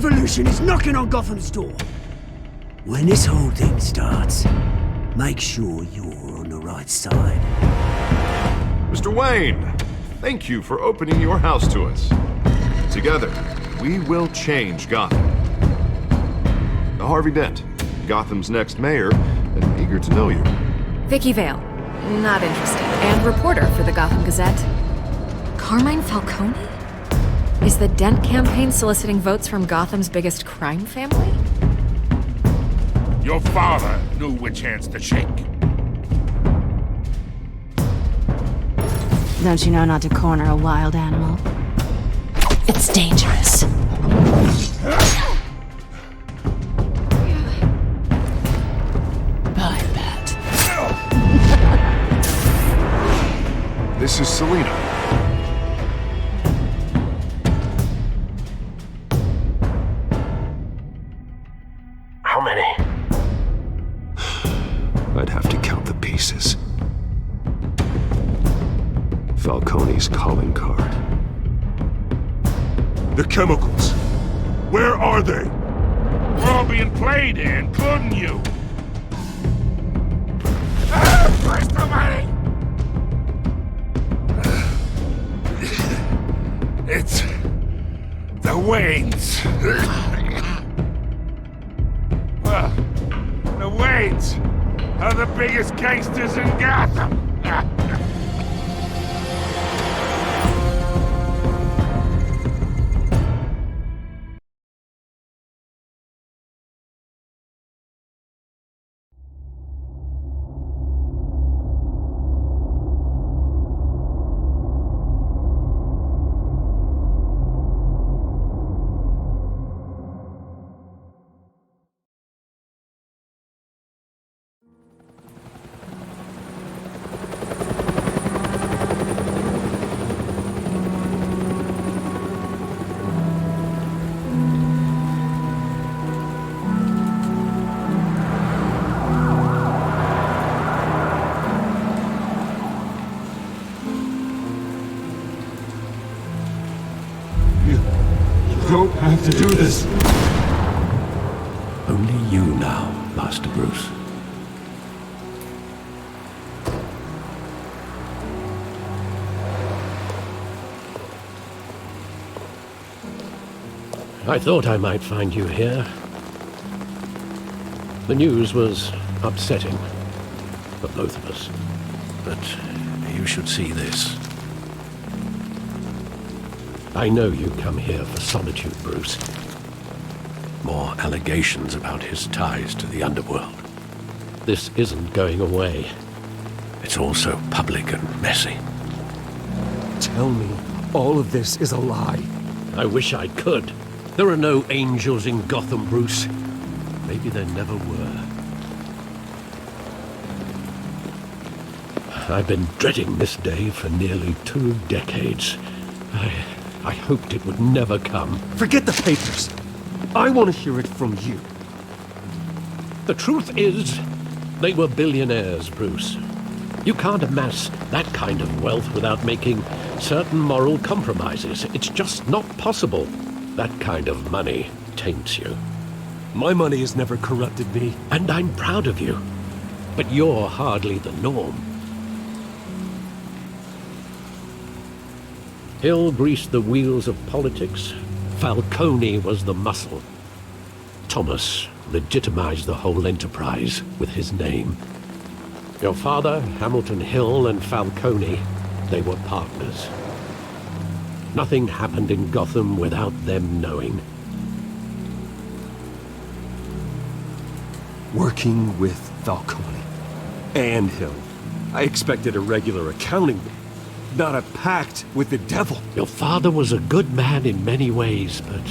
revolution is knocking on Gotham's door. When this whole thing starts, make sure you're on the right side. Mr. Wayne, thank you for opening your house to us. Together, we will change Gotham. Harvey Dent, Gotham's next mayor, and eager to know you. Vicky Vale, not interested, and reporter for the Gotham Gazette. Carmine Falcone? Is the Dent campaign soliciting votes from Gotham's biggest crime family? Your father knew which hands to shake. Don't you know not to corner a wild animal? It's dangerous. I bet. This is Selina. How many? I'd have to count the pieces. Falcone's calling card. The chemicals. Where are they? We're all being played, including you. Where's the money? It's the Waynes. Well, the Waynes are the biggest gangsters in Gotham. Don't have to do this. Only you now, Master Bruce. I thought I might find you here. The news was upsetting for both of us. But you should see this. I know you come here for solitude, Bruce. More allegations about his ties to the underworld. This isn't going away. It's all so public and messy. Tell me all of this is a lie. I wish I could. There are no angels in Gotham, Bruce. Maybe there never were. I've been dreading this day for nearly 2 decades. I hoped it would never come. Forget the papers. I want to hear it from you. The truth is, they were billionaires, Bruce. You can't amass that kind of wealth without making certain moral compromises. It's just not possible. That kind of money taints you. My money has never corrupted me. And I'm proud of you. But you're hardly the norm. Hill greased the wheels of politics. Falcone was the muscle. Thomas legitimized the whole enterprise with his name. Your father, Hamilton Hill, and Falcone, they were partners. Nothing happened in Gotham without them knowing. Working with Falcone and Hill. I expected a regular accounting, not a pact with the devil. Your father was a good man in many ways, but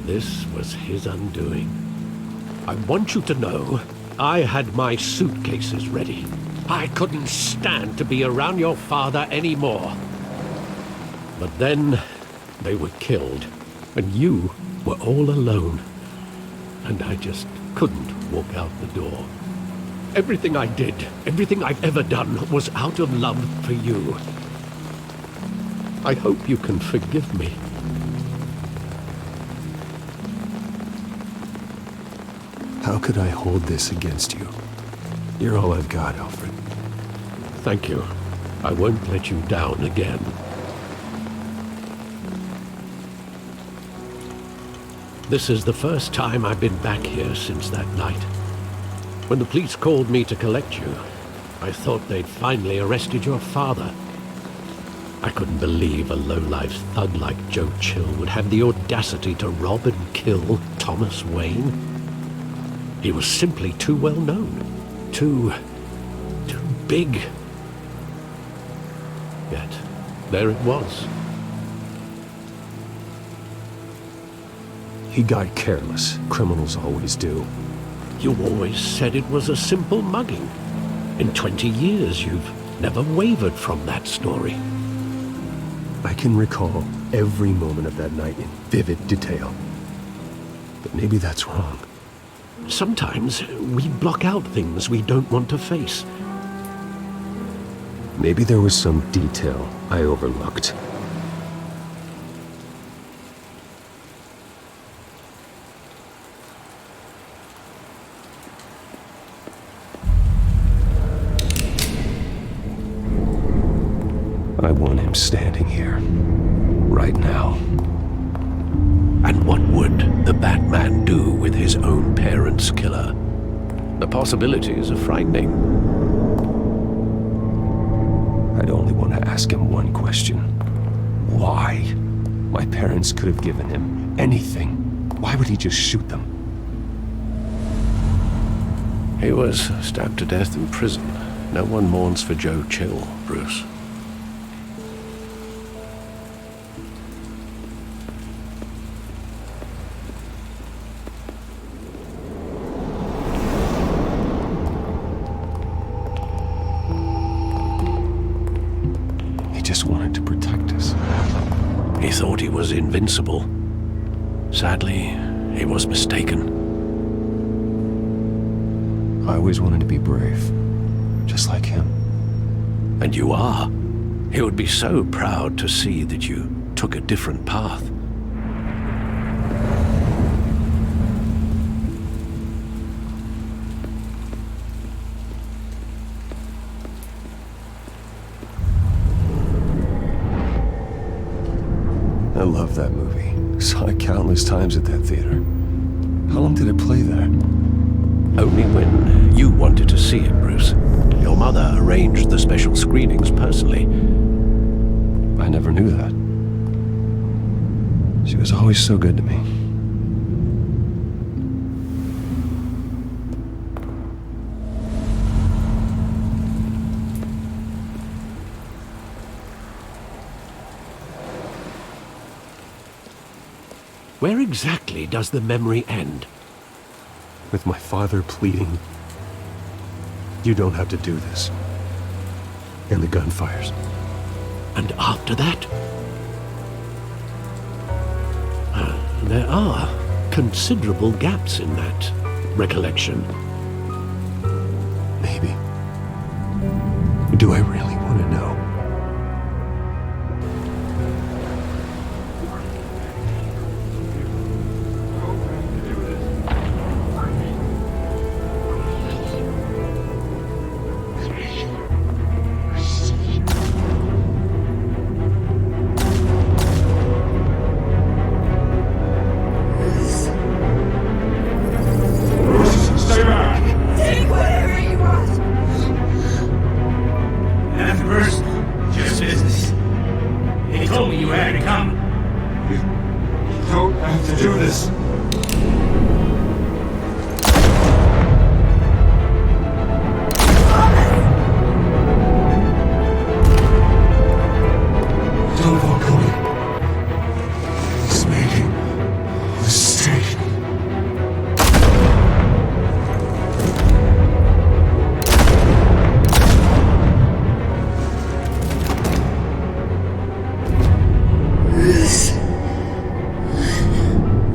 this was his undoing. I want you to know, I had my suitcases ready. I couldn't stand to be around your father anymore. But then, they were killed, and you were all alone. And I just couldn't walk out the door. Everything I did, everything I've ever done, was out of love for you. I hope you can forgive me. How could I hold this against you? You're all I've got, Alfred. Thank you. I won't let you down again. This is the first time I've been back here since that night. When the police called me to collect you, I thought they'd finally arrested your father. I couldn't believe a low-life thug like Joe Chill would have the audacity to rob and kill Thomas Wayne. He was simply too well known. Too big. Yet, there it was. He got careless. Criminals always do. You always said it was a simple mugging. In 20 years, you've never wavered from that story. I can recall every moment of that night in vivid detail. But maybe that's wrong. Sometimes we block out things we don't want to face. Maybe there was some detail I overlooked. I want him standing here, right now. And what would the Batman do with his own parents' killer? The possibilities are frightening. I'd only want to ask him one question. Why? My parents could have given him anything. Why would he just shoot them? He was stabbed to death in prison. No one mourns for Joe Chill, Bruce. Just wanted to protect us. He thought he was invincible. Sadly, he was mistaken. I always wanted to be brave, just like him. And you are. He would be so proud to see that you took a different path. I love that movie. Saw it countless times at that theater. How long did it play there? Only when you wanted to see it, Bruce. Your mother arranged the special screenings personally. I never knew that. She was always so good to me. Where exactly does the memory end? With my father pleading, "You don't have to do this." And the gunfires. And after that? There are considerable gaps in that recollection. Maybe. Do I really want to know?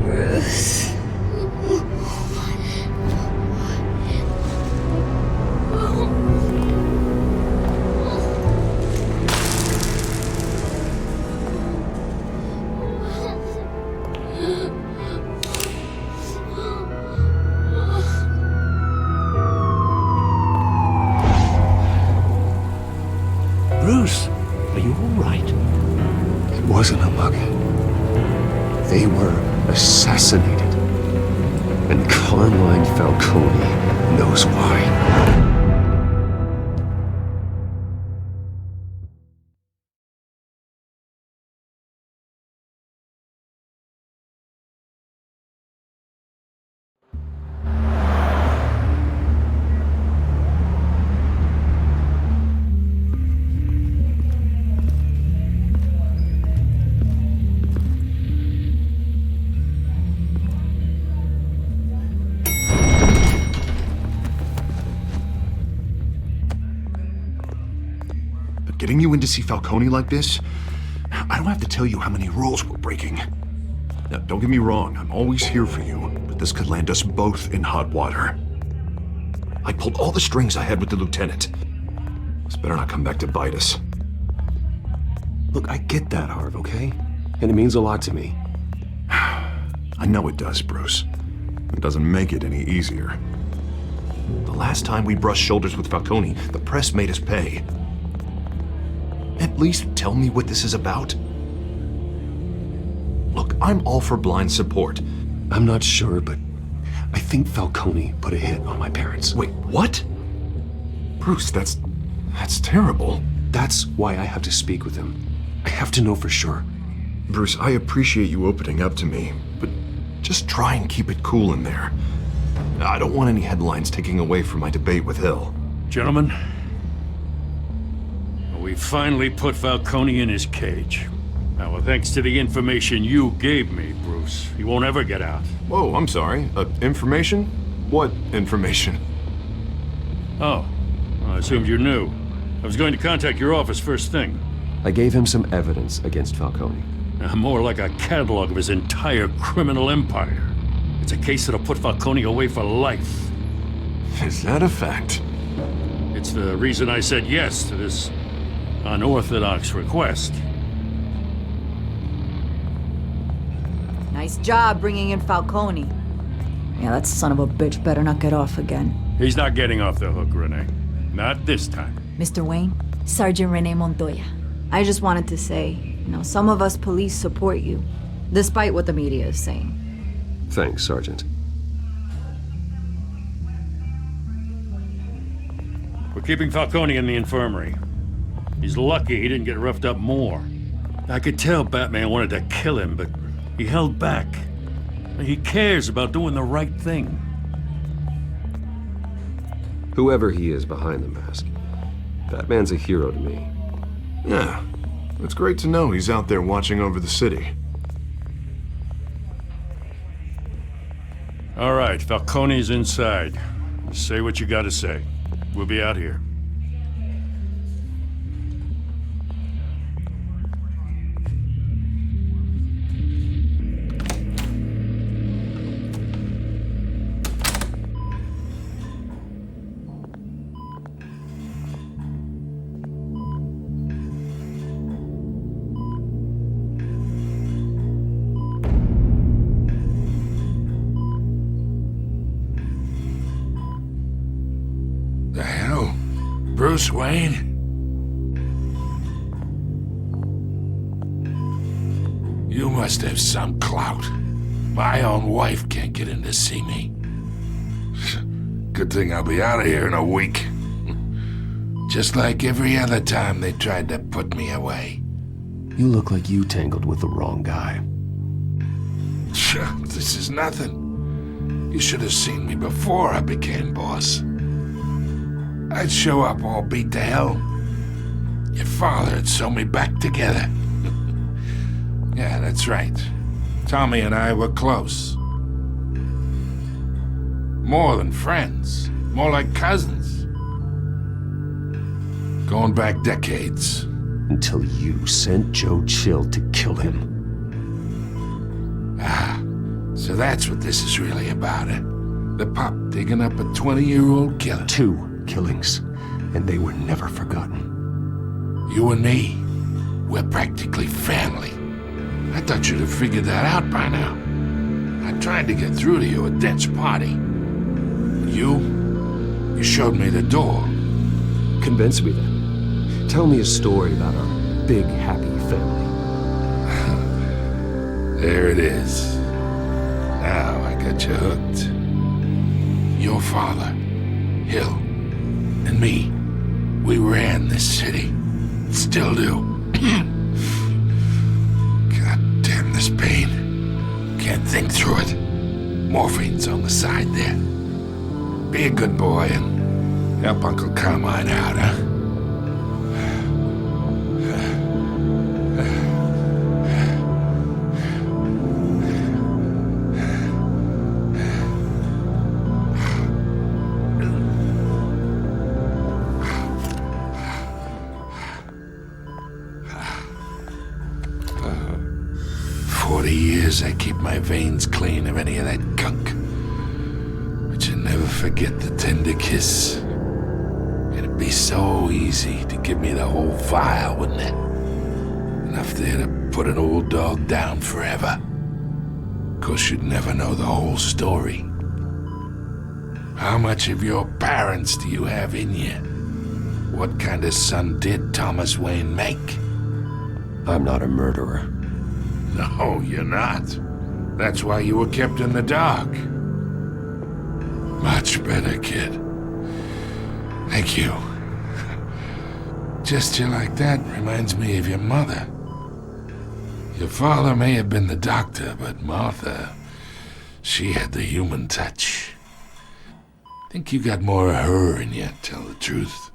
Bruce. Bruce, are you all right? It wasn't a mug. They were assassinated. And Carmine Falcone knows why. Getting you in to see Falcone like this? I don't have to tell you how many rules we're breaking. Now, don't get me wrong, I'm always here for you, but this could land us both in hot water. I pulled all the strings I had with the lieutenant. This better not come back to bite us. Look, I get that, Harv, okay? And it means a lot to me. I know it does, Bruce. It doesn't make it any easier. The last time we brushed shoulders with Falcone, the press made us pay. At least tell me what this is about. Look, I'm all for blind support. I'm not sure, but I think Falcone put a hit on my parents. Wait, what? Bruce, that's terrible. That's why I have to speak with him. I have to know for sure. Bruce, I appreciate you opening up to me, but just try and keep it cool in there. I don't want any headlines taking away from my debate with Hill. Gentlemen, we finally put Falcone in his cage. Now, well, thanks to the information you gave me, Bruce, he won't ever get out. Whoa, I'm sorry. Information? What information? Oh, well, I assumed you knew. I was going to contact your office first thing. I gave him some evidence against Falcone. More like a catalog of his entire criminal empire. It's a case that'll put Falcone away for life. Is that a fact? It's the reason I said yes to this unorthodox request. Nice job bringing in Falcone. Yeah, that son of a bitch better not get off again. He's not getting off the hook, Renee. Not this time. Mr. Wayne, Sergeant Renee Montoya. I just wanted to say, some of us police support you, despite what the media is saying. Thanks, Sergeant. We're keeping Falcone in the infirmary. He's lucky he didn't get roughed up more. I could tell Batman wanted to kill him, but he held back. He cares about doing the right thing. Whoever he is behind the mask, Batman's a hero to me. Yeah, it's great to know he's out there watching over the city. All right, Falcone's inside. Say what you gotta say. We'll be out here. The hell? Bruce Wayne? You must have some clout. My own wife can't get in to see me. Good thing I'll be out of here in a week. Just like every other time they tried to put me away. You look like you tangled with the wrong guy. This is nothing. You should have seen me before I became boss. I'd show up all beat to hell. Your father had sew me back together. Yeah, that's right. Tommy and I were close. More than friends. More like cousins. Going back decades. Until you sent Joe Chill to kill him. Ah, so that's what this is really about, eh? The pup digging up a 20-year-old killer. 2 killings, and they were never forgotten. You and me, we're practically family. I thought you'd have figured that out by now. I tried to get through to you at Dent's party. You showed me the door. Convince me then. Tell me a story about our big, happy family. There it is. Now I got you hooked. Your father, Hill, and me, we ran this city. Still do. God damn this pain. Can't think through it. Morphine's on the side there. Be a good boy and help Uncle Carmine out, huh? 40 years I keep my veins clean of any of that gunk. But you never forget the tender kiss. It'd be so easy to give me the whole vial, wouldn't it? Enough there to put an old dog down forever. 'Course you'd never know the whole story. How much of your parents do you have in you? What kind of son did Thomas Wayne make? I'm not a murderer. No, you're not. That's why you were kept in the dark. Much better, kid. Thank you. Gesture like that reminds me of your mother. Your father may have been the doctor, but Martha, she had the human touch. Think you got more of her in you, tell the truth.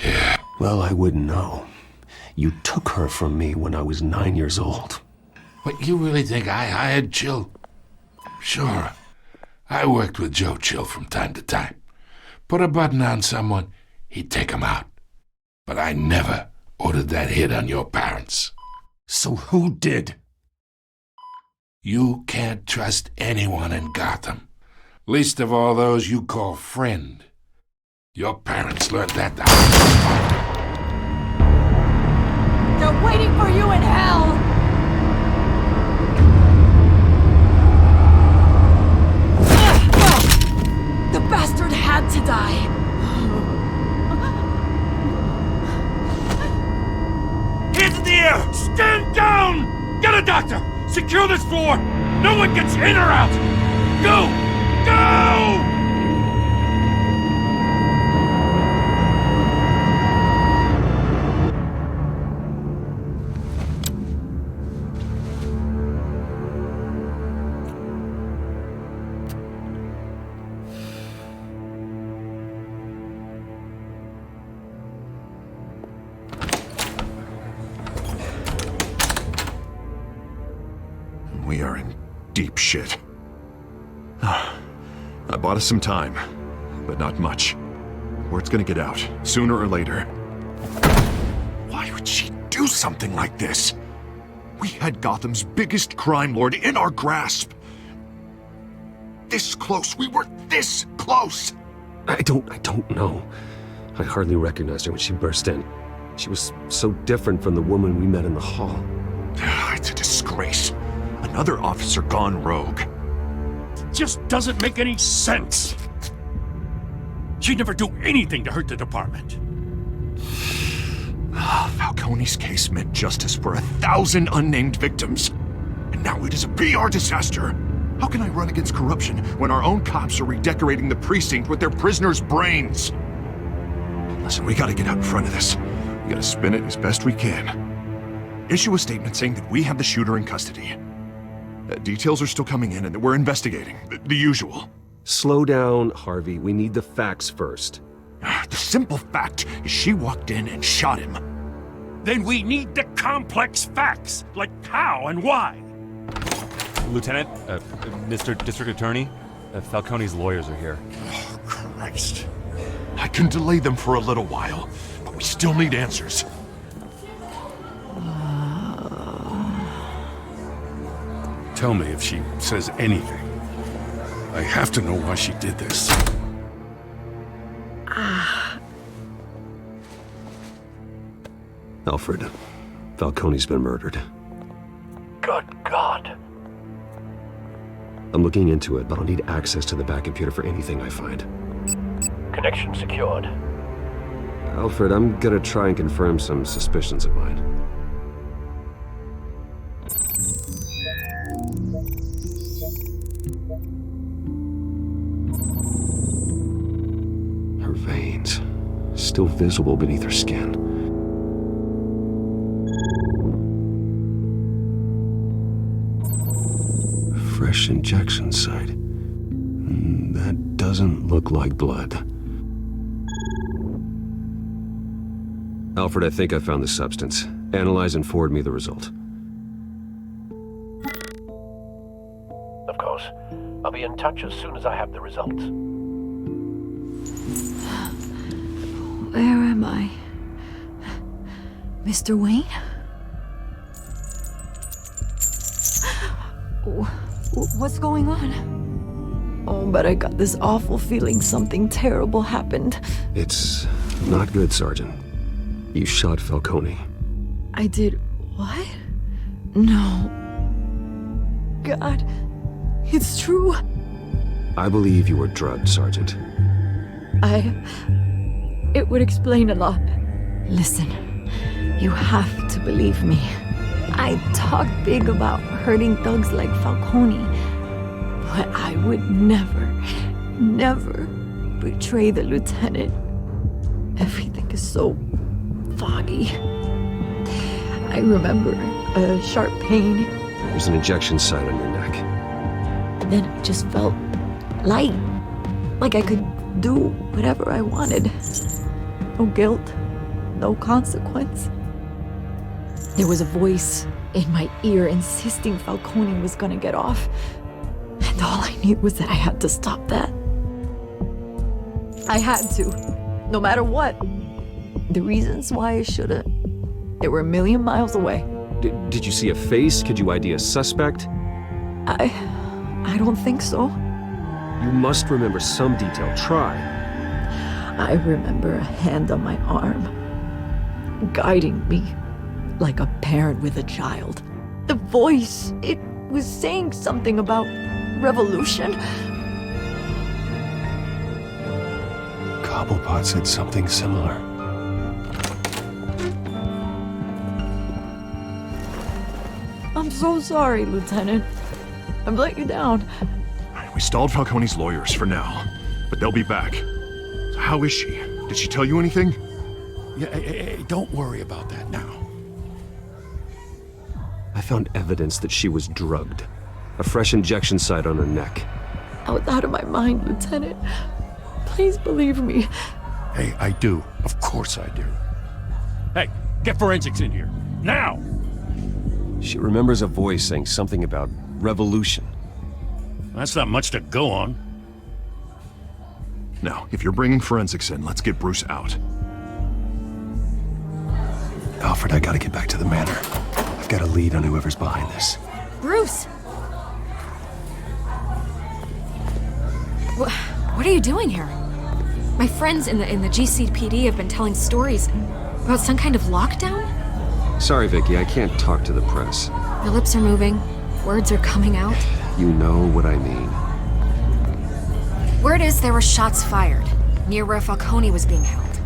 Yeah. Well, I wouldn't know. You took her from me when I was 9 years old. What, you really think I hired Chill? Sure. I worked with Joe Chill from time to time. Put a button on someone, he'd take him out. But I never ordered that hit on your parents. So who did? You can't trust anyone in Gotham. Least of all those you call friend. Your parents learned that the hard way. They're waiting for you in hell! The bastard had to die! Hands in the air! Stand down! Get a doctor! Secure this floor! No one gets in or out! Go! Go! We are in deep shit. I bought us some time, but not much. Word's gonna get out, sooner or later. Why would she do something like this? We had Gotham's biggest crime lord in our grasp. This close, we were this close! I don't know. I hardly recognized her when she burst in. She was so different from the woman we met in the hall. It's a disgrace. Another officer gone rogue. It just doesn't make any sense. She'd never do anything to hurt the department. Falcone's case meant justice for 1,000 unnamed victims. And now it is a PR disaster. How can I run against corruption when our own cops are redecorating the precinct with their prisoners' brains? Listen, we gotta get out in front of this. We gotta spin it as best we can. Issue a statement saying that we have the shooter in custody. Details are still coming in and that we're investigating. The usual. Slow down, Harvey. We need the facts first. The simple fact is she walked in and shot him. Then we need the complex facts, like how and why. Lieutenant, Mr. District Attorney, Falcone's lawyers are here. Oh, Christ. I can delay them for a little while, but we still need answers. Tell me if she says anything. I have to know why she did this. Alfred, Falcone's been murdered. Good God. I'm looking into it, but I'll need access to the back computer for anything I find. Connection secured. Alfred, I'm gonna try and confirm some suspicions of mine. Her veins, still visible beneath her skin. Fresh injection site. That doesn't look like blood. Alfred, I think I found the substance. Analyze and forward me the result. Of course. I'll be in touch as soon as I have the results. Where am I? Mr. Wayne? What's going on? Oh, but I got this awful feeling something terrible happened. It's not good, Sergeant. You shot Falcone. I did what? No. God, it's true. I believe you were drugged, Sergeant. It would explain a lot. Listen, you have to believe me. I talk big about hurting thugs like Falcone, but I would never betray the lieutenant. Everything is so foggy. I remember a sharp pain. There's an injection site on your neck. Then it just felt light, like I could do whatever I wanted. No guilt, no consequence. There was a voice in my ear insisting Falcone was gonna get off. And all I knew was that I had to stop that. I had to, no matter what. The reasons why I should've, they were a million miles away. Did you see a face? Could you ID a suspect? I don't think so. You must remember some detail. Try. I remember a hand on my arm, guiding me like a parent with a child. The voice, it was saying something about revolution. Cobblepot said something similar. I'm so sorry, Lieutenant. I've let you down. We stalled Falcone's lawyers for now, but they'll be back. So how is she? Did she tell you anything? Yeah, hey, don't worry about that now. I found evidence that she was drugged. A fresh injection site on her neck. I was out of my mind, Lieutenant. Please believe me. Hey, I do. Of course I do. Hey, get forensics in here. Now! She remembers a voice saying something about revolution. That's not much to go on. Now, if you're bringing forensics in, let's get Bruce out. Alfred, I gotta get back to the manor. I've got a lead on whoever's behind this. Bruce! What are you doing here? My friends in the GCPD have been telling stories about some kind of lockdown? Sorry, Vicky, I can't talk to the press. Your lips are moving. Words are coming out. You know what I mean. Word is there were shots fired near where Falcone was being held.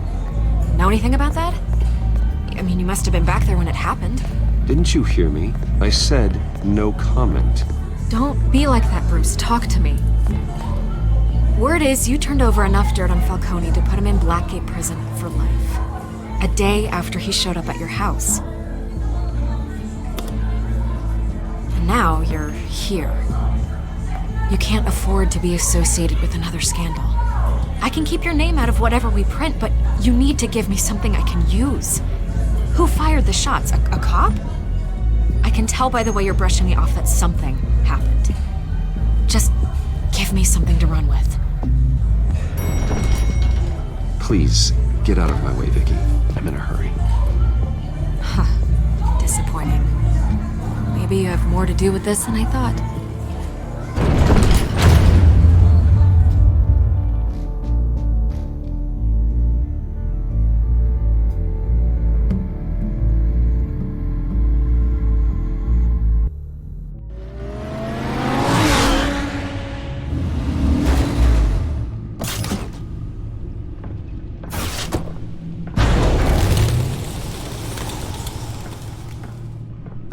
Know anything about that? I mean, you must have been back there when it happened. Didn't you hear me? I said no comment. Don't be like that, Bruce. Talk to me. Word is you turned over enough dirt on Falcone to put him in Blackgate Prison for life. A day after he showed up at your house. And now you're here. You can't afford to be associated with another scandal. I can keep your name out of whatever we print, but you need to give me something I can use. Who fired the shots? A cop? I can tell by the way you're brushing me off that something happened. Just give me something to run with. Please, get out of my way, Vicky. I'm in a hurry. Huh. Disappointing. Maybe you have more to do with this than I thought.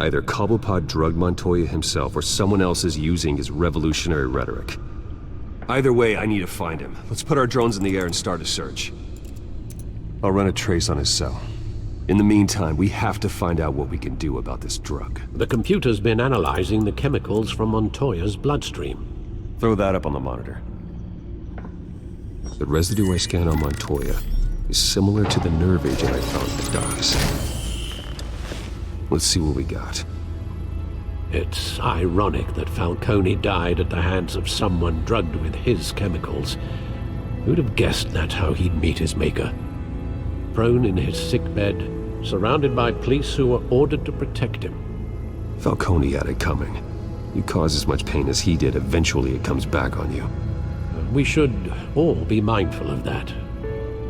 Either Cobblepot drugged Montoya himself, or someone else is using his revolutionary rhetoric. Either way, I need to find him. Let's put our drones in the air and start a search. I'll run a trace on his cell. In the meantime, we have to find out what we can do about this drug. The computer's been analyzing the chemicals from Montoya's bloodstream. Throw that up on the monitor. The residue I scanned on Montoya is similar to the nerve agent I found at the docks. Let's see what we got. It's ironic that Falcone died at the hands of someone drugged with his chemicals. Who'd have guessed that's how he'd meet his maker? Prone in his sickbed, surrounded by police who were ordered to protect him. Falcone had it coming. You cause as much pain as he did, eventually it comes back on you. We should all be mindful of that.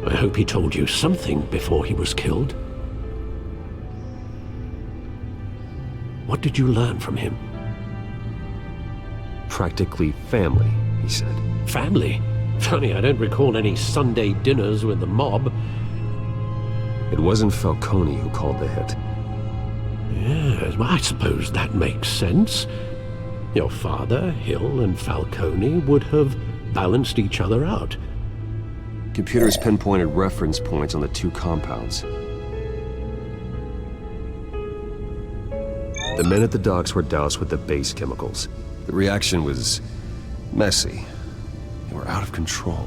I hope he told you something before he was killed. What did you learn from him? Practically family, he said. Family? Funny, I don't recall any Sunday dinners with the mob. It wasn't Falcone who called the hit. Yes, well, I suppose that makes sense. Your father, Hill, and Falcone would have balanced each other out. Computers pinpointed reference points on the two compounds. The men at the docks were doused with the base chemicals. The reaction was messy. They were out of control.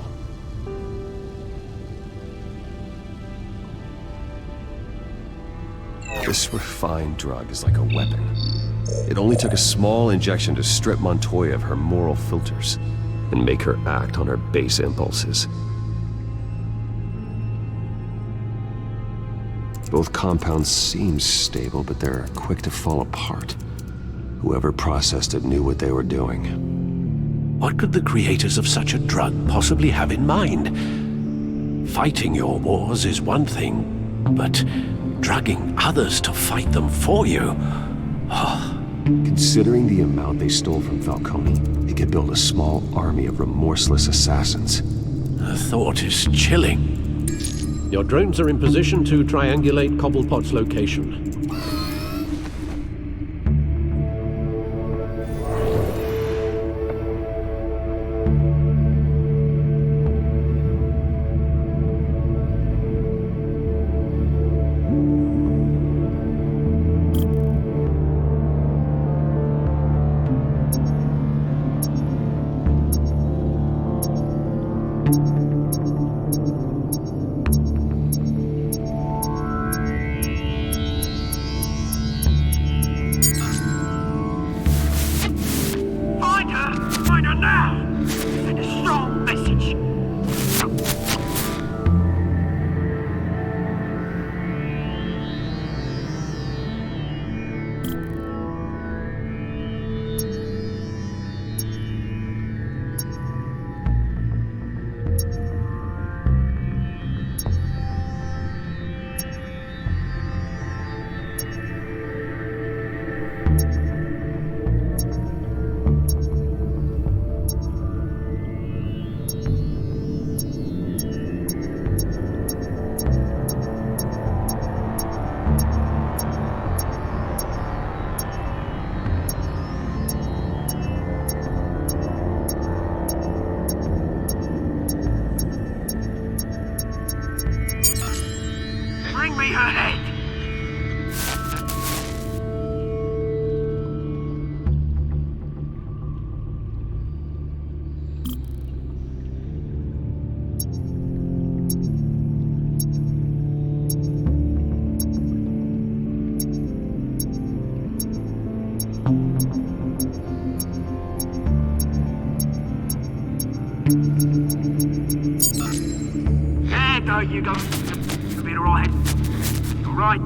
This refined drug is like a weapon. It only took a small injection to strip Montoya of her moral filters and make her act on her base impulses. Both compounds seem stable, but they're quick to fall apart. Whoever processed it knew what they were doing. What could the creators of such a drug possibly have in mind? Fighting your wars is one thing, but drugging others to fight them for you? Oh. Considering the amount they stole from Falcone, they could build a small army of remorseless assassins. The thought is chilling. Your drones are in position to triangulate Cobblepot's location. There you go. You'll be alright. Alright.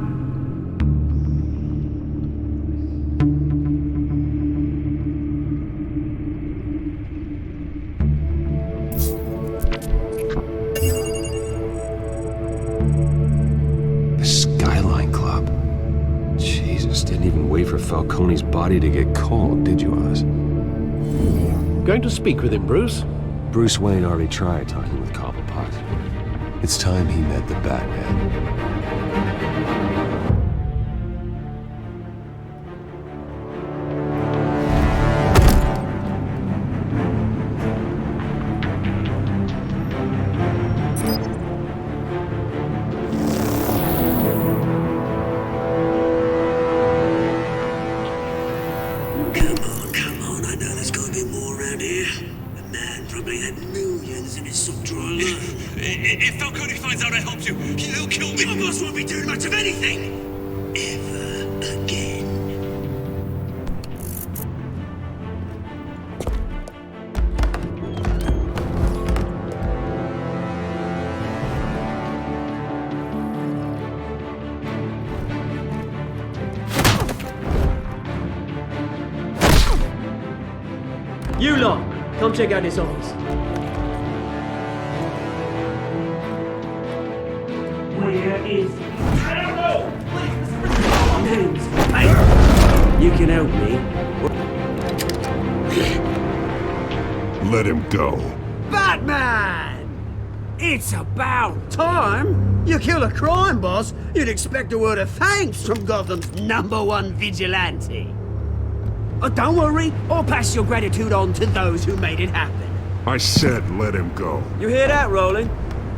The Skyline Club. Jesus, didn't even wait for Falcone's body to get cold, did you, Oz? Going to speak with him, Bruce? Bruce Wayne already tried talking with Cobblepot. It's time he met the Batman. anything ever again. You lot, come check out this office. Where is he? I don't know! Names. Hey, you can help me. Let him go. Batman! It's about time! You kill a crime boss, you'd expect a word of thanks from Gotham's #1 vigilante. Oh, don't worry, I'll pass your gratitude on to those who made it happen. I said let him go. You hear that, Roland?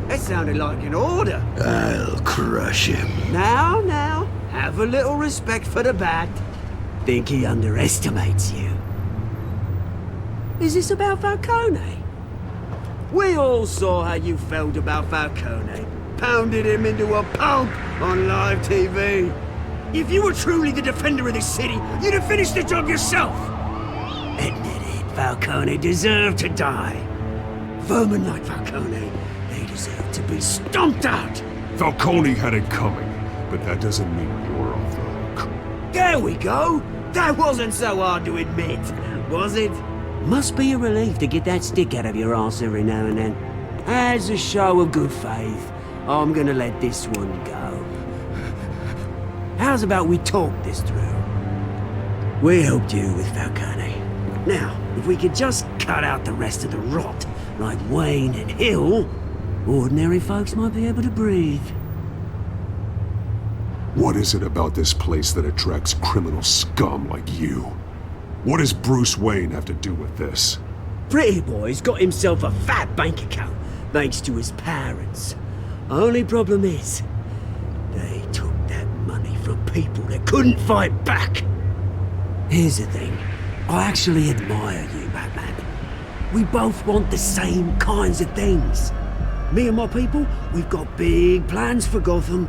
That sounded like an order. I'll crush him. Now, have a little respect for the Bat. Think he underestimates you. Is this about Falcone? We all saw how you felt about Falcone. Pounded him into a pulp on live TV. If you were truly the defender of this city, you'd have finished the job yourself. Admit it, Falcone deserved to die. Vermin like Falcone, they deserve to be stomped out. Falcone had it coming, but that doesn't mean you're off the hook. There we go. That wasn't so hard to admit, was it? Must be a relief to get that stick out of your arse every now and then. As a show of good faith, I'm gonna let this one go. How's about we talk this through? We helped you with Falcone. Now, if we could just cut out the rest of the rot, like Wayne and Hill, ordinary folks might be able to breathe. What is it about this place that attracts criminal scum like you? What does Bruce Wayne have to do with this? Pretty Boy's got himself a fat bank account, thanks to his parents. Only problem is, they took that money from people that couldn't fight back. Here's the thing, I actually admire you, Batman. We both want the same kinds of things. Me and my people, we've got big plans for Gotham.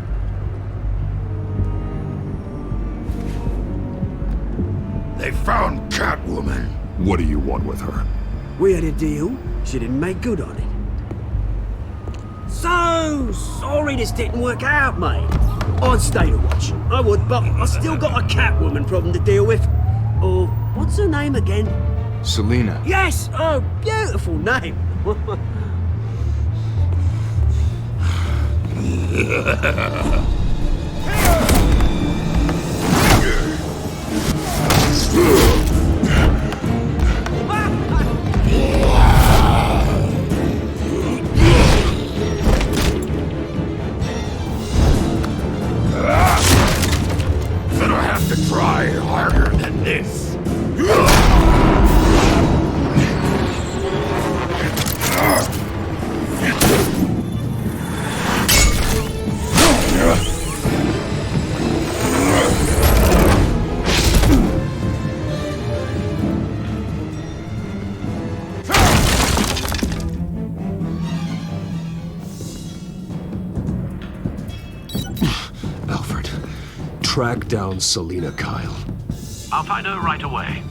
They found Catwoman. What do you want with her? We had a deal, she didn't make good on it. So sorry this didn't work out, mate. I'd stay to watch, I would, but I still got a Catwoman problem to deal with. Or, what's her name again? Selina. Yes! Oh, beautiful name. Gonna have to try harder than this. Alfred, track down Selina Kyle. I'll find her right away.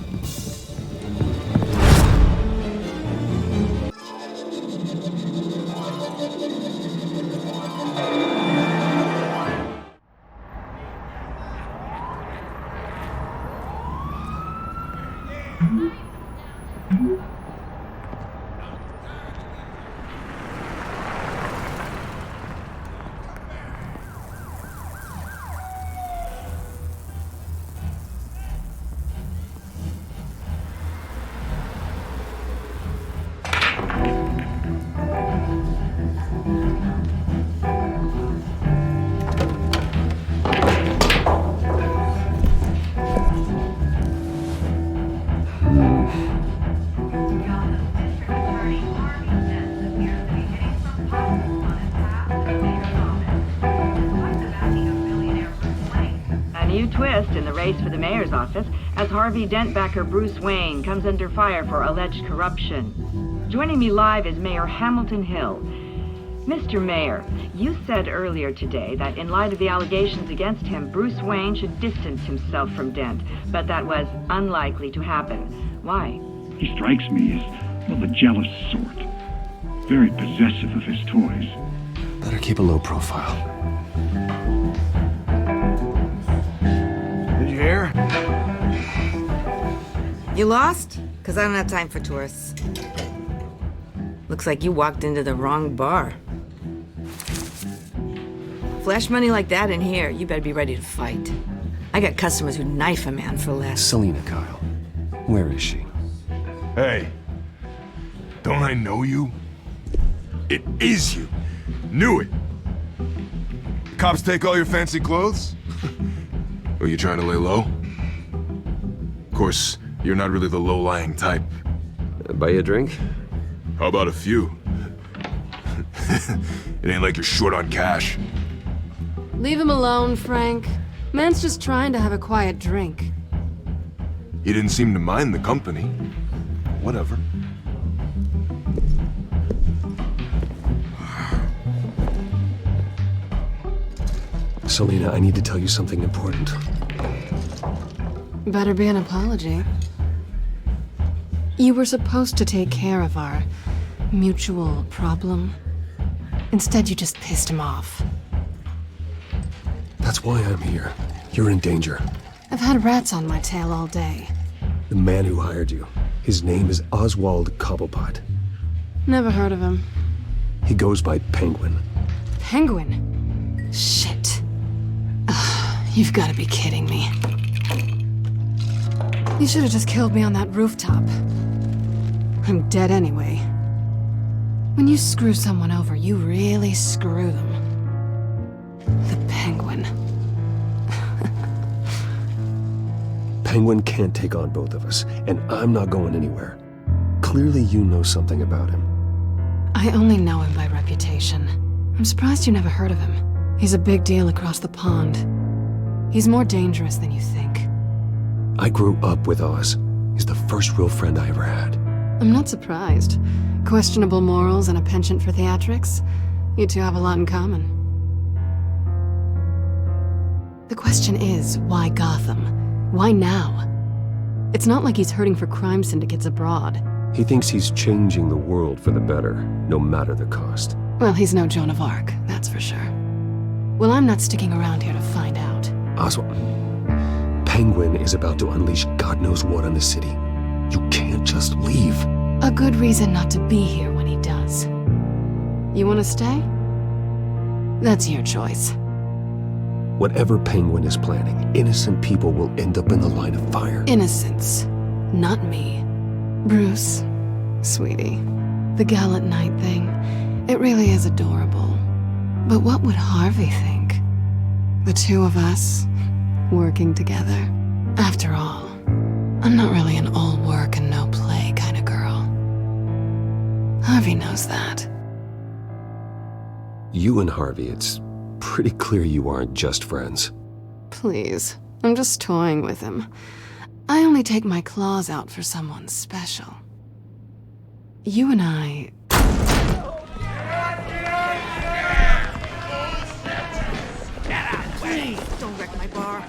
Twist in the race for the mayor's office as Harvey Dent-backer Bruce Wayne comes under fire for alleged corruption. Joining me live is Mayor Hamilton Hill. Mr. Mayor, you said earlier today that in light of the allegations against him, Bruce Wayne should distance himself from Dent, but that was unlikely to happen. Why? He strikes me as, well, the jealous sort. Very possessive of his toys. Better keep a low profile. Did you hear? You lost? Because I don't have time for tourists. Looks like you walked into the wrong bar. Flash money like that in here, you better be ready to fight. I got customers who knife a man for less. Selina Kyle. Where is she? Hey. Don't I know you? It is you. Knew it. Cops take all your fancy clothes? Are you trying to lay low? Of course, you're not really the low-lying type. Buy you a drink? How about a few? It ain't like you're short on cash. Leave him alone, Frank. Man's just trying to have a quiet drink. He didn't seem to mind the company. Whatever. Selina, I need to tell you something important. Better be an apology. You were supposed to take care of our mutual problem. Instead, you just pissed him off. That's why I'm here. You're in danger. I've had rats on my tail all day. The man who hired you, his name is Oswald Cobblepot. Never heard of him. He goes by Penguin. Penguin? Shit. Ugh, you've got to be kidding me. You should have just killed me on that rooftop. I'm dead anyway. When you screw someone over, you really screw them. The Penguin. Penguin can't take on both of us, and I'm not going anywhere. Clearly you know something about him. I only know him by reputation. I'm surprised you never heard of him. He's a big deal across the pond. He's more dangerous than you think. I grew up with Oz. He's the first real friend I ever had. I'm not surprised. Questionable morals and a penchant for theatrics. You two have a lot in common. The question is, why Gotham? Why now? It's not like he's hurting for crime syndicates abroad. He thinks he's changing the world for the better, no matter the cost. Well, he's no Joan of Arc, that's for sure. Well, I'm not sticking around here to find out. Oswald, Penguin is about to unleash God knows what on the city. You can't just leave. A good reason not to be here when he does. You want to stay? That's your choice. Whatever Penguin is planning, innocent people will end up in the line of fire. Innocence, not me. Bruce, sweetie, the gallant knight thing, it really is adorable. But what would Harvey think? The two of us, working together. After all, I'm not really an all work and no play kind of girl. Harvey knows that. You and Harvey, it's pretty clear you aren't just friends. Please, I'm just toying with him. I only take my claws out for someone special. You and I... Please, don't wreck my bar.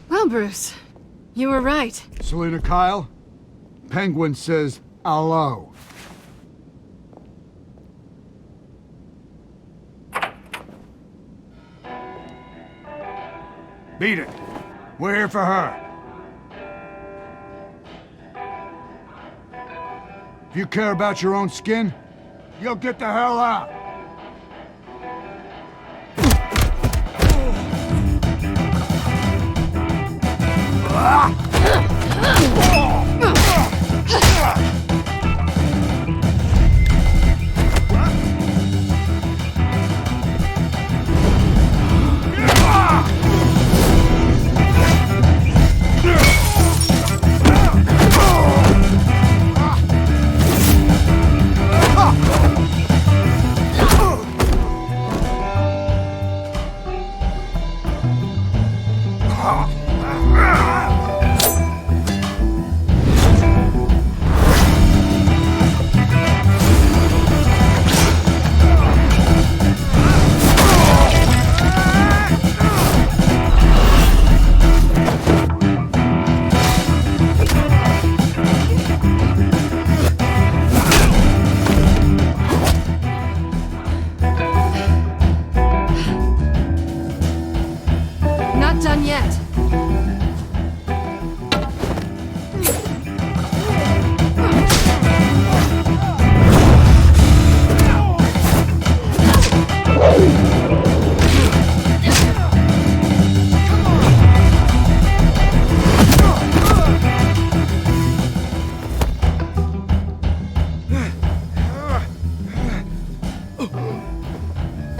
Well, Bruce, you were right. Selina Kyle, Penguin says hello. Beat it. We're here for her. If you care about your own skin, you'll get the hell out.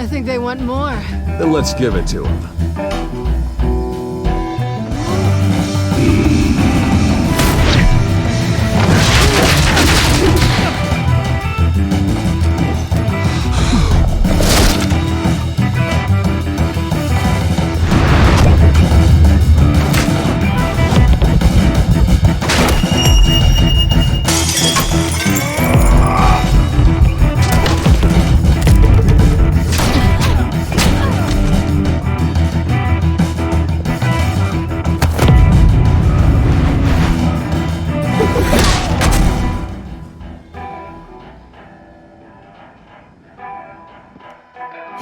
I think they want more. Then let's give it to him.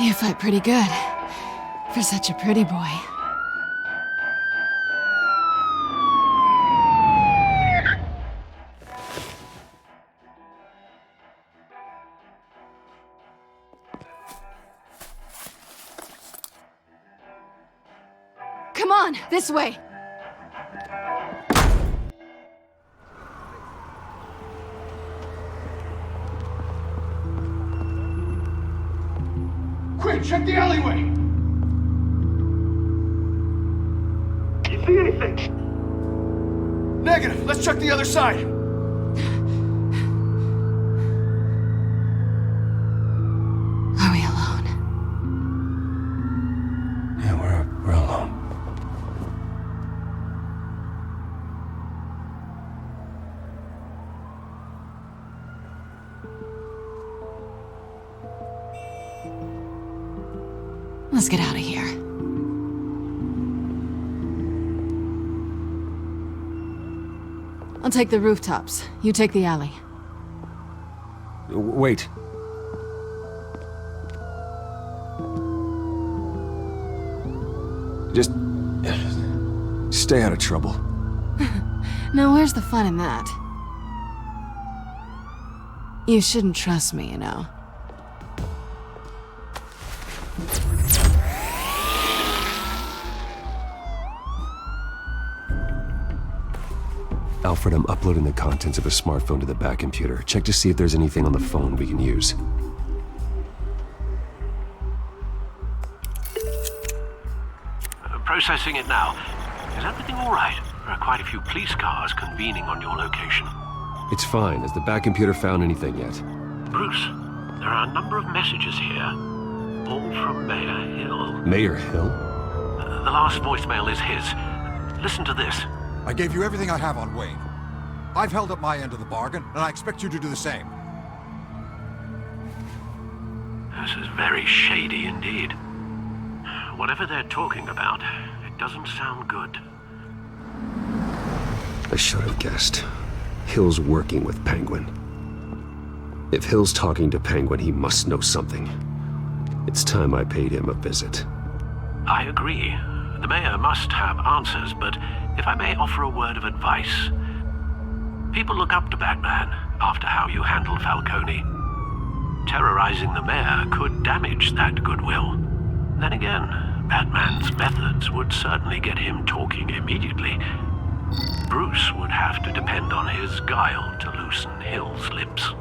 You fight pretty good. For such a pretty boy. Come on, this way! Quick, check the alleyway! You see anything? Negative. Let's check the other side. Are we alone? Yeah, we're alone. Let's get out of here. I'll take the rooftops. You take the alley. Wait. Just stay out of trouble. Now, where's the fun in that? You shouldn't trust me, you know. Alfred, I'm uploading the contents of a smartphone to the back computer. Check to see if there's anything on the phone we can use. Processing it now. Is everything all right? There are quite a few police cars convening on your location. It's fine. Has the back computer found anything yet? Bruce, there are a number of messages here, all from Mayor Hill. Mayor Hill? The last voicemail is his. Listen to this. I gave you everything I have on Wayne. I've held up my end of the bargain, and I expect you to do the same. This is very shady indeed. Whatever they're talking about, it doesn't sound good. I should have guessed. Hill's working with Penguin. If Hill's talking to Penguin, he must know something. It's time I paid him a visit. I agree. The mayor must have answers, but if I may offer a word of advice. People look up to Batman after how you handled Falcone. Terrorizing the mayor could damage that goodwill. Then again, Batman's methods would certainly get him talking immediately. Bruce would have to depend on his guile to loosen Hill's lips.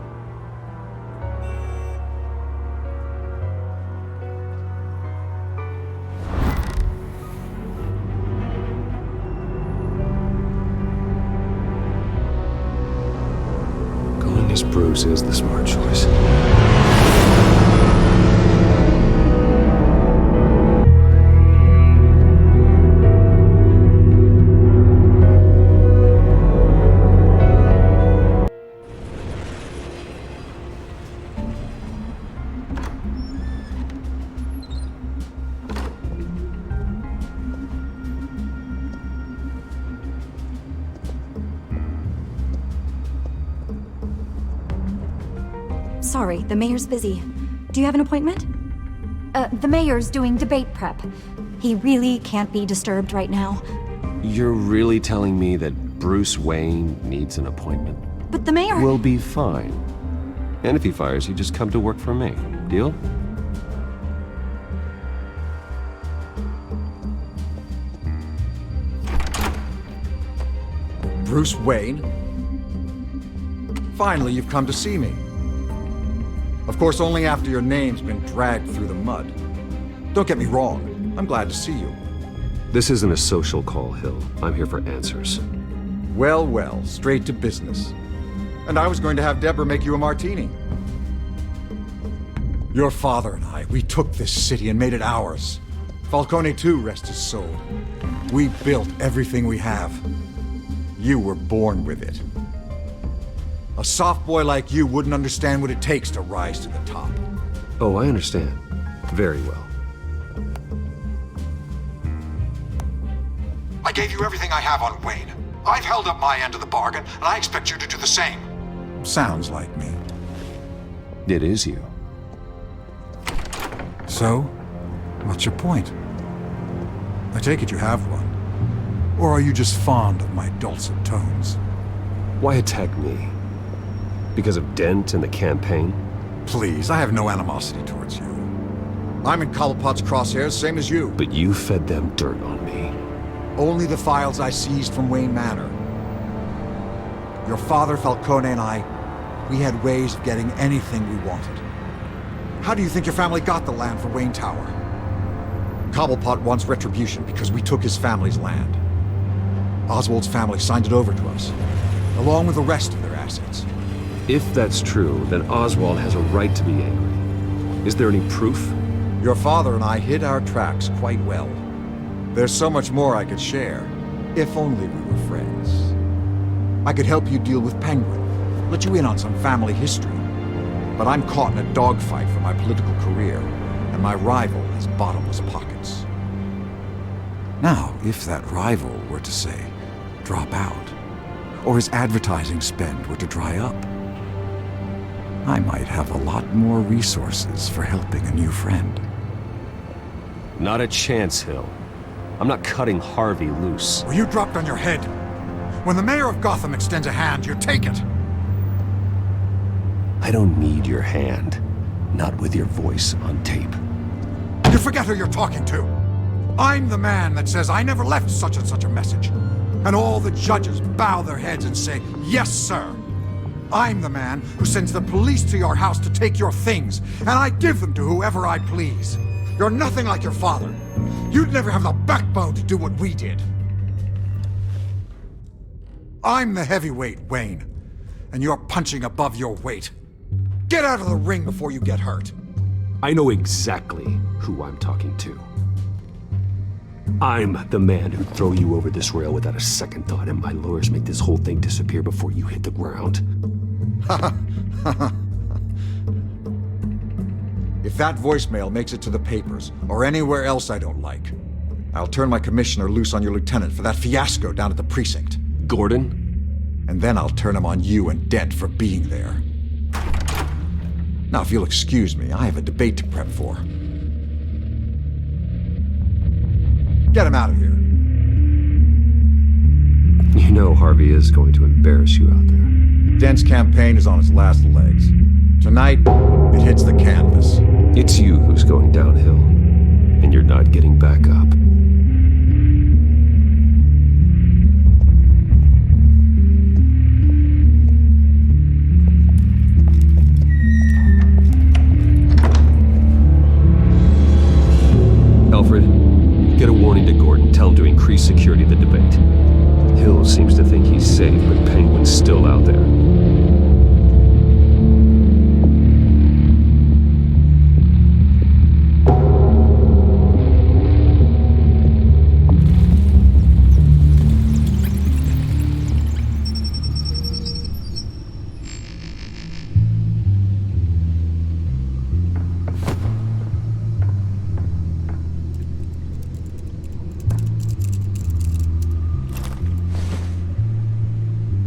Going as Bruce is the smart choice. Sorry, the mayor's busy. Do you have an appointment? The mayor's doing debate prep. He really can't be disturbed right now. You're really telling me that Bruce Wayne needs an appointment? But the mayor... We'll be fine. And if he fires you, just come to work for me. Deal? Bruce Wayne? Finally, you've come to see me. Of course, only after your name's been dragged through the mud. Don't get me wrong, I'm glad to see you. This isn't a social call, Hill. I'm here for answers. Well, well, straight to business. And I was going to have Deborah make you a martini. Your father and I, we took this city and made it ours. Falcone too, rest his soul. We built everything we have. You were born with it. A soft boy like you wouldn't understand what it takes to rise to the top. Oh, I understand. Very well. I gave you everything I have on Wayne. I've held up my end of the bargain, and I expect you to do the same. Sounds like me. It is you. So, what's your point? I take it you have one. Or are you just fond of my dulcet tones? Why attack me? Because of Dent and the campaign? Please, I have no animosity towards you. I'm in Cobblepot's crosshairs, same as you. But you fed them dirt on me. Only the files I seized from Wayne Manor. Your father, Falcone, and I, we had ways of getting anything we wanted. How do you think your family got the land for Wayne Tower? Cobblepot wants retribution because we took his family's land. Oswald's family signed it over to us, along with the rest of their assets. If that's true, then Oswald has a right to be angry. Is there any proof? Your father and I hid our tracks quite well. There's so much more I could share, if only we were friends. I could help you deal with Penguin, let you in on some family history. But I'm caught in a dogfight for my political career, and my rival has bottomless pockets. Now, if that rival were to say, drop out, or his advertising spend were to dry up, I might have a lot more resources for helping a new friend. Not a chance, Hill. I'm not cutting Harvey loose. Well, you dropped on your head. When the mayor of Gotham extends a hand, you take it. I don't need your hand. Not with your voice on tape. You forget who you're talking to. I'm the man that says I never left such and such a message. And all the judges bow their heads and say, yes, sir. I'm the man who sends the police to your house to take your things, and I give them to whoever I please. You're nothing like your father. You'd never have the backbone to do what we did. I'm the heavyweight, Wayne, and you're punching above your weight. Get out of the ring before you get hurt. I know exactly who I'm talking to. I'm the man who'd throw you over this rail without a second thought, and my lawyers make this whole thing disappear before you hit the ground. If that voicemail makes it to the papers, or anywhere else I don't like, I'll turn my commissioner loose on your lieutenant for that fiasco down at the precinct. Gordon? And then I'll turn him on you and Dent for being there. Now, if you'll excuse me, I have a debate to prep for. Get him out of here. You know Harvey is going to embarrass you out there. Dent's campaign is on its last legs. Tonight, it hits the canvas. It's you who's going downhill, and you're not getting back up. Alfred, get a warning to Gordon. Tell him to increase security of the debate. Hill seems to think he's safe, but Penguin's still out there.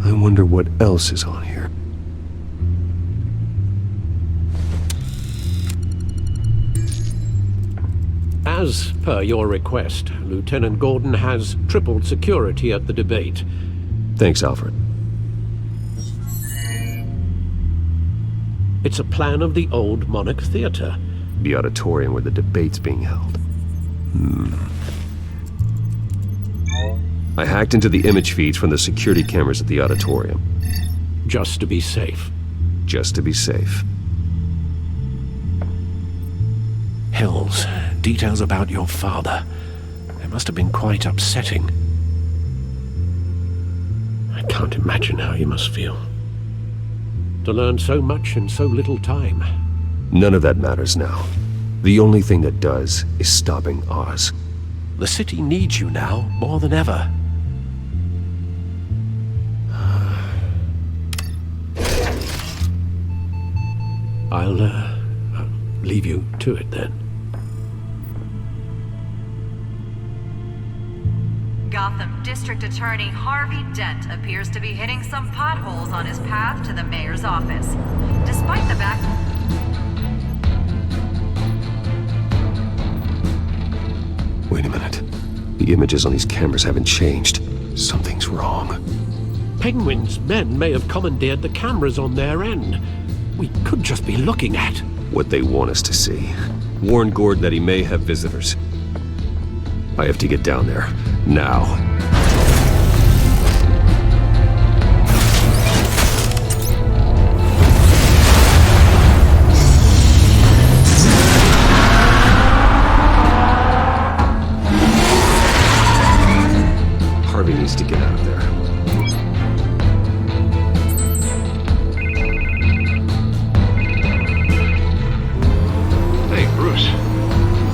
I wonder what else is on here. As per your request, Lieutenant Gordon has tripled security at the debate. Thanks, Alfred. It's a plan of the old Monarch Theater. The auditorium where the debate's being held. I hacked into the image feeds from the security cameras at the auditorium. Just to be safe. Just to be safe. Hells, details about your father. They must have been quite upsetting. I can't imagine how you must feel. To learn so much in so little time. None of that matters now. The only thing that does is stopping Oz. The city needs you now more than ever. I'll leave you to it then. Gotham District Attorney Harvey Dent appears to be hitting some potholes on his path to the mayor's office. Despite the back... Wait a minute. The images on these cameras haven't changed. Something's wrong. Penguin's men may have commandeered the cameras on their end. We could just be looking at what they want us to see. Warn Gordon that he may have visitors. I have to get down there. Now. Harvey needs to get out of there. Hey, Bruce.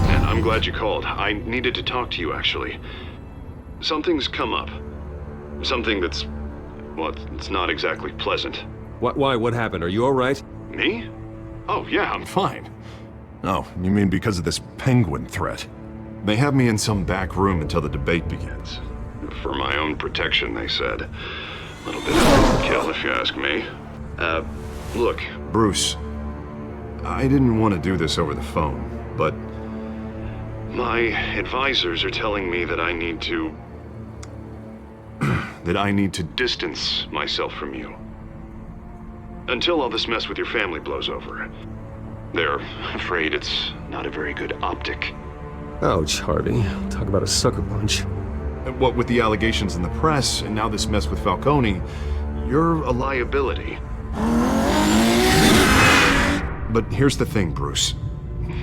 Man, I'm glad you called. I needed to talk to you, actually. Something's come up. Something that's... well, it's not exactly pleasant. Why? What happened? Are you all right? Me? Oh, yeah, I'm fine. Oh, you mean because of this penguin threat? They have me in some back room until the debate begins. For my own protection, they said. A little bit of overkill, if you ask me. Look, Bruce, I didn't want to do this over the phone, but my advisors are telling me that I need to... that I need to distance myself from you. Until all this mess with your family blows over. They're afraid it's not a very good optic. Ouch, Harvey. Talk about a sucker punch. What with the allegations in the press, and now this mess with Falcone, you're a liability. But here's the thing, Bruce.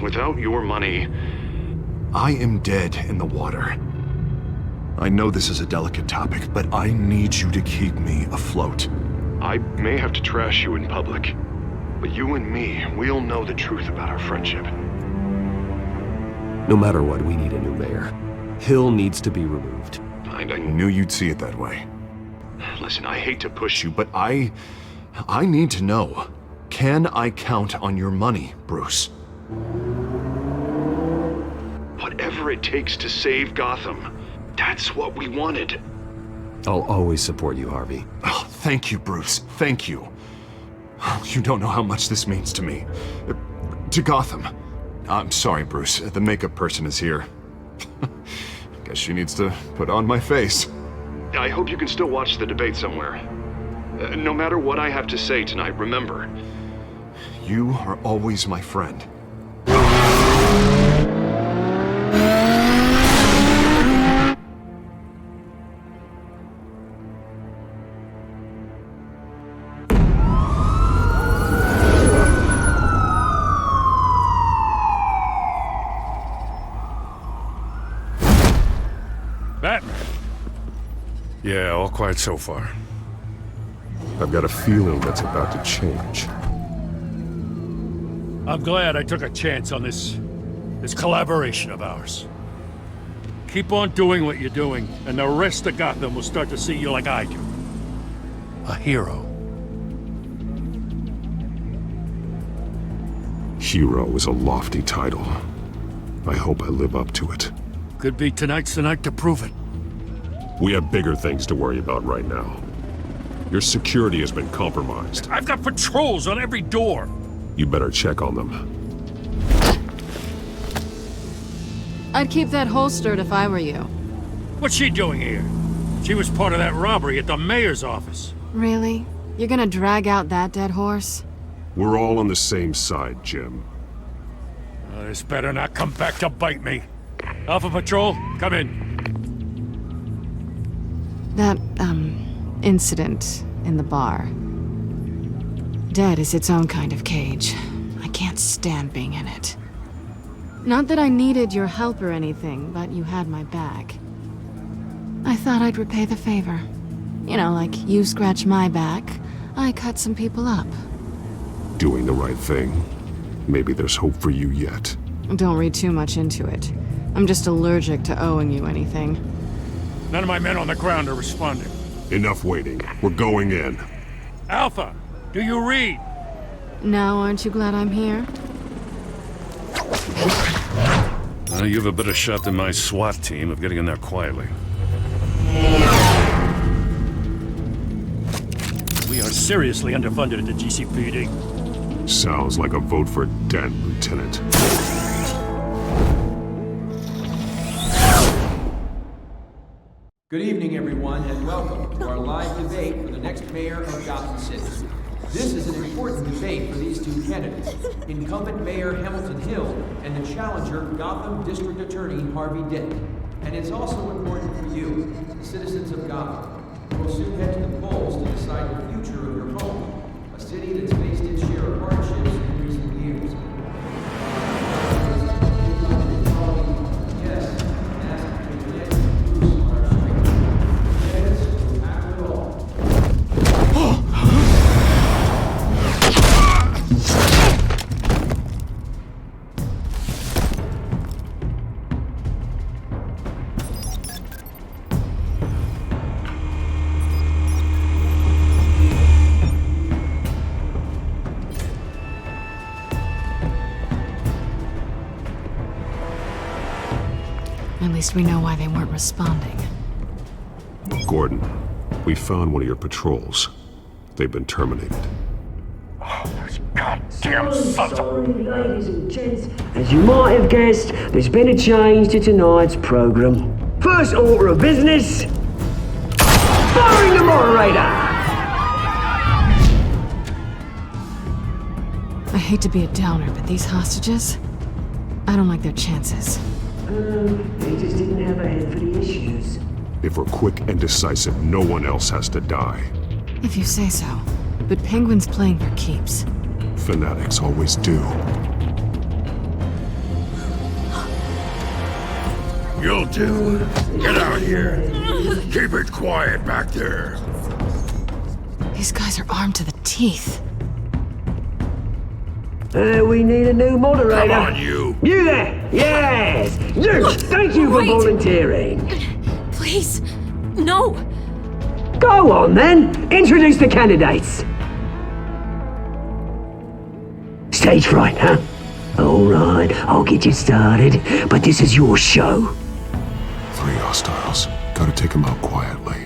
Without your money, I am dead in the water. I know this is a delicate topic, but I need you to keep me afloat. I may have to trash you in public, but you and me, we'll know the truth about our friendship. No matter what, we need a new mayor. Hill needs to be removed. I knew you'd see it that way. Listen, I hate to push you, but I need to know. Can I count on your money, Bruce? Whatever it takes to save Gotham. That's what we wanted. I'll always support you, Harvey. Oh, thank you, Bruce. Thank you. You don't know how much this means to me. To Gotham. I'm sorry, Bruce. The makeup person is here. Guess she needs to put on my face. I hope you can still watch the debate somewhere. No matter what I have to say tonight, remember, you are always my friend. Batman. Yeah, all quiet so far. I've got a feeling that's about to change. I'm glad I took a chance on this collaboration of ours. Keep on doing what you're doing, and the rest of Gotham will start to see you like I do. A hero. Hero is a lofty title. I hope I live up to it. Could be tonight's the night to prove it. We have bigger things to worry about right now. Your security has been compromised. I've got patrols on every door. You better check on them. I'd keep that holstered if I were you. What's she doing here? She was part of that robbery at the mayor's office. Really? You're gonna drag out that dead horse? We're all on the same side, Jim. This better not come back to bite me. Alpha Patrol, come in. That, incident in the bar. Dead is its own kind of cage. I can't stand being in it. Not that I needed your help or anything, but you had my back. I thought I'd repay the favor. You know, like you scratch my back, I cut some people up. Doing the right thing. Maybe there's hope for you yet. Don't read too much into it. I'm just allergic to owing you anything. None of my men on the ground are responding. Enough waiting. We're going in. Alpha, do you read? Now aren't you glad I'm here? You have a better shot than my SWAT team of getting in there quietly. We are seriously underfunded at the GCPD. Sounds like a vote for Dent, Lieutenant. Good evening, everyone, and welcome to our live debate for the next mayor of Gotham City. This is an important debate for these two candidates, incumbent Mayor Hamilton Hill and the challenger Gotham District Attorney Harvey Dent. And it's also important for you, the citizens of Gotham, who will soon head to the polls to decide the future of your home, a city that's faced its share of hardships in recent years. Yes, ask to connect with Bruce on our street. Yes, we'll have it all. At least we know why they weren't responding. Gordon, we found one of your patrols. They've been terminated. Goddamn sons Sorry, ladies and gents. As you might have guessed, there's been a change to tonight's program. First order of business, firing the moderator! I hate to be a downer, but these hostages, I don't like their chances. They just didn't have a head for the issues. If we're quick and decisive, no one else has to die. If you say so. But Penguin's playing for keeps. Fanatics always do. You'll do. Get out here. Keep it quiet back there. These guys are armed to the teeth. We need a new moderator. Come on, you. You there! Yes! You! Thank you for volunteering. Please, no! Go on then! Introduce the candidates. Stage fright, huh? Alright, I'll get you started, but this is your show. 3 hostiles. Gotta take them out quietly.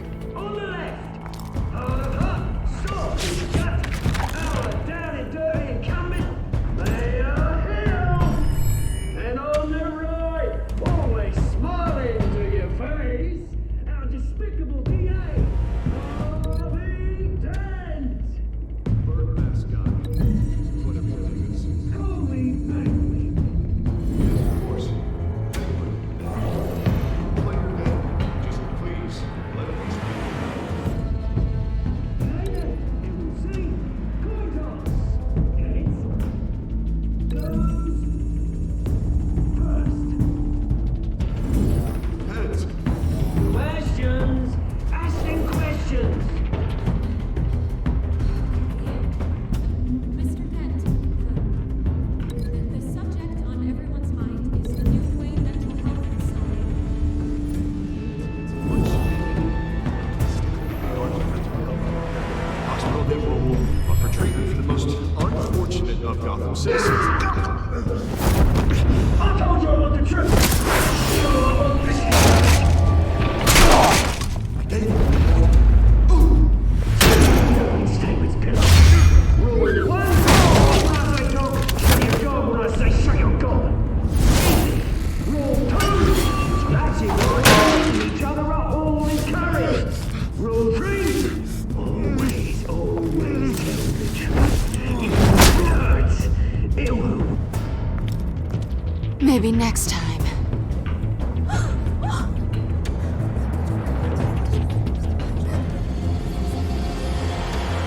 Maybe next time.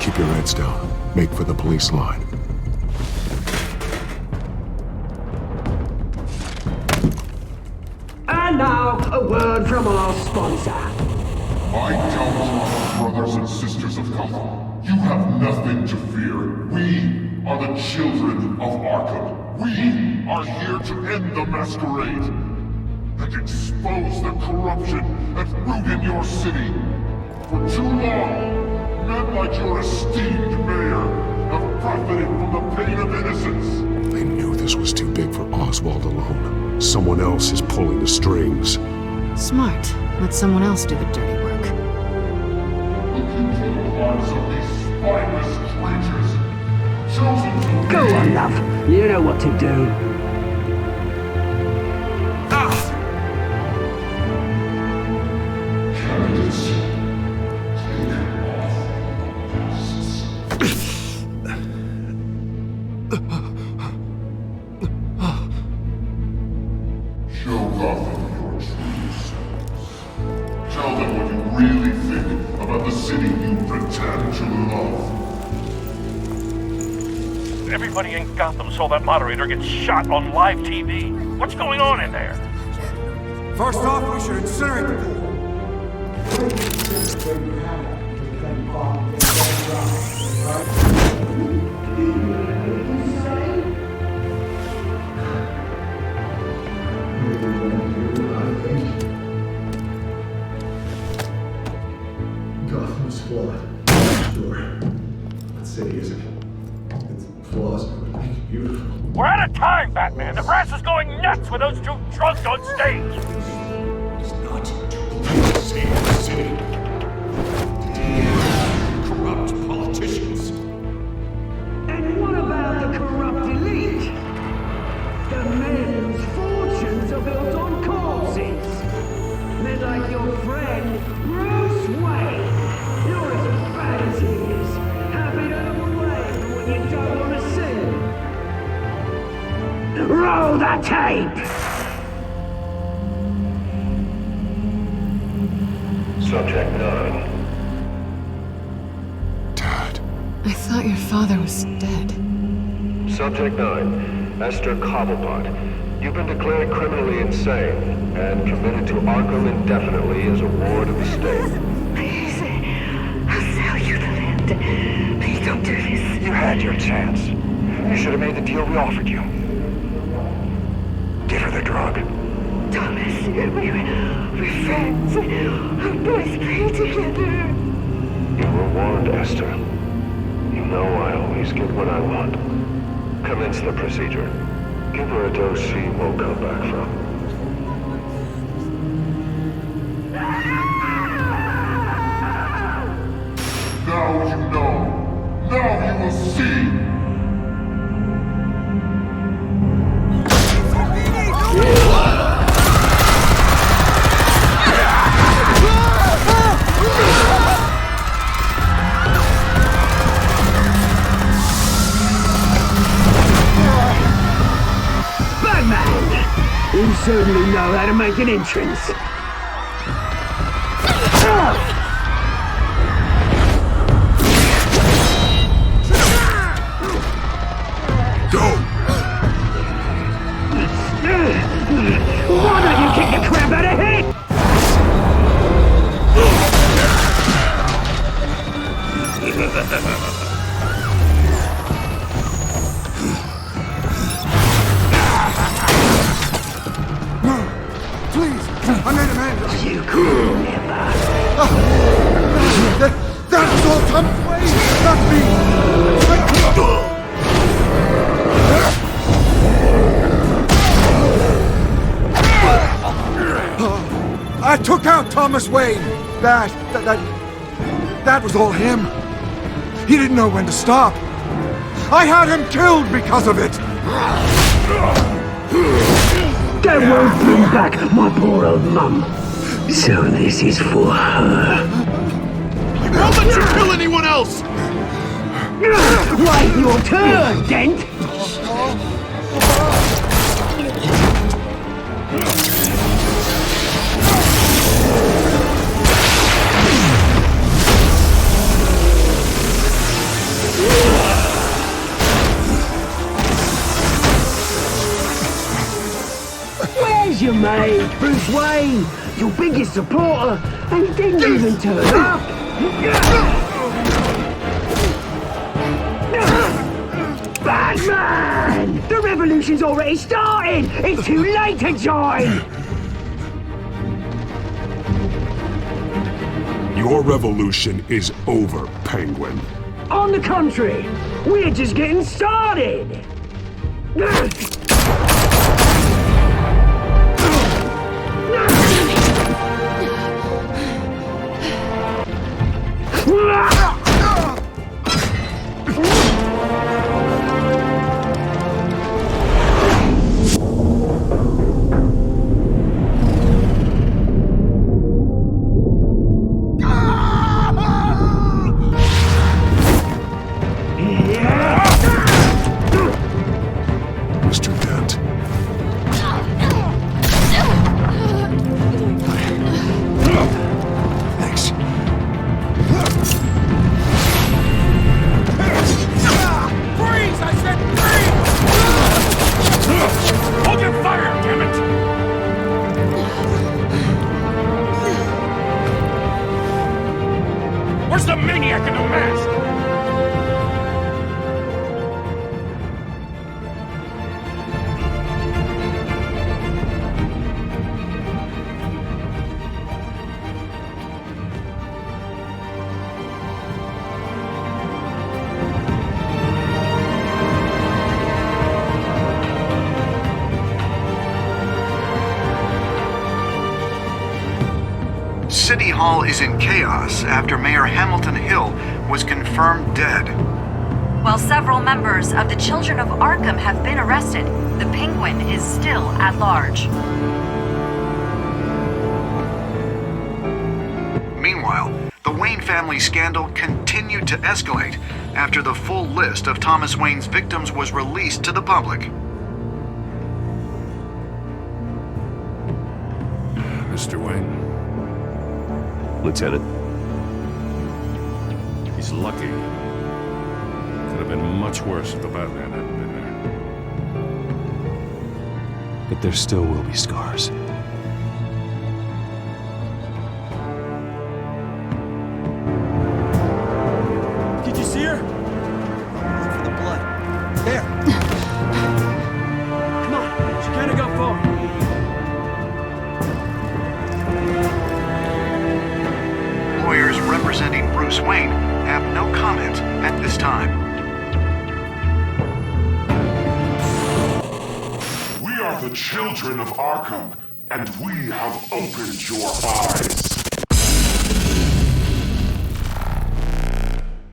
Keep your heads down. Make for the police line. And now, a word from our sponsor. My Telltale brothers and sisters of Gotham, you have nothing to fear. We are the children of Arkham. We are here to end the masquerade and expose the corruption that ruined your city. For too long, men like your esteemed mayor have profited from the pain of innocence. They knew this was too big for Oswald alone. Someone else is pulling the strings. Smart. Let someone else do the dirty work. Look into the hearts of these spineless creatures, chosen to Go on, love. You know what to do. Candidates, show Gotham your true selves. Tell them what you really think about the city you pretend to love. Everybody in Gotham saw that moderator get shot on live TV. What's going on in there? First off, we should incinerate the pool. Gotham's flawed. Sure. That city isn't. Its flaws would make it beautiful. We're out of time, Batman. The press is going nuts with those two drunks on stage. It's not to save the city. Corrupt politicians. And what about the corrupt elite? The men whose fortunes are built on corpses. Men like your friend, Bruce Wayne. You're as bad as he is. Happy to look away from what you don't want to see. Roll the tape! Subject 9. I thought your father was dead. Subject 9. Esther Cobblepot. You've been declared criminally insane and committed to Arkham indefinitely as a ward of the state. Please, I'll sell you the land. Please don't do this. You had your chance. You should have made the deal we offered you. Give her the drug. Thomas, we're friends. Our boys play together. You were warned, Esther. You know I always get what I want. Commence the procedure. Give her a dose she won't come back from. Now you know. Now you will see. You certainly know how to make an entrance. Go! Why don't you kick the crap out of him? I made a man. You could never. That was all Thomas Wayne, not me. I took out Thomas Wayne. That was all him. He didn't know when to stop. I had him killed because of it. That won't bring back my poor old mum. So this is for her. Won't let you kill anyone else! Wait your turn, Dent! was your mate, Bruce Wayne, your biggest supporter, and he didn't even turn up. Batman! The revolution's already started! It's too late to join! Your revolution is over, Penguin. On the contrary, we're just getting started! Mr. Dent. Thanks. Freeze! I said freeze! Hold your fire, damn it! Where's the maniac in the mask? City Hall is in chaos after Mayor Hamilton Hill was confirmed dead. While several members of the Children of Arkham have been arrested, the Penguin is still at large. Meanwhile, the Wayne family scandal continued to escalate after the full list of Thomas Wayne's victims was released to the public. Mr. Wayne. Lieutenant. He's lucky. Could have been much worse if the Batman hadn't been there. But there still will be scars. Did you see her? Look for the blood. There. Come on, she can't have got far. Lawyers representing Bruce Wayne have no comment at this time. We are the children of Arkham, and we have opened your eyes.